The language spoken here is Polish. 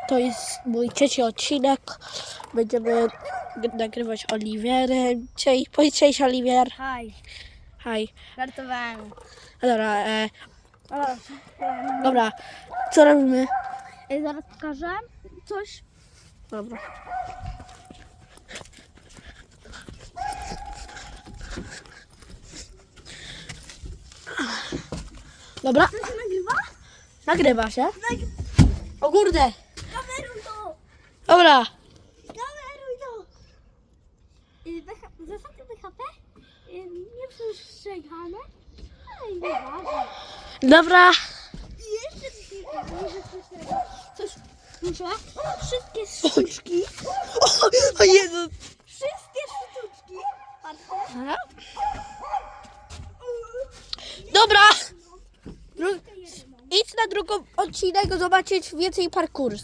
To jest mój trzeci odcinek. Będziemy nagrywać Oliwierę. Cześć Oliwier. Haj, Hej. żartowałem. Dobra, dobra, co robimy? Zaraz pokażę coś. Dobra. Dobra, Co się nagrywa? nagrywa się. O kurde. Kameruj to! Dobra, Kameruj to! Zasady BHP nie przestrzegane, ale i nieważne. dobra. I jeszcze coś muszę. Wszystkie sztuczki. O Jezu. Wszystkie sztuczki. Dobra. Dobra. Idź na drugą odcinek zobaczyć więcej parkurs.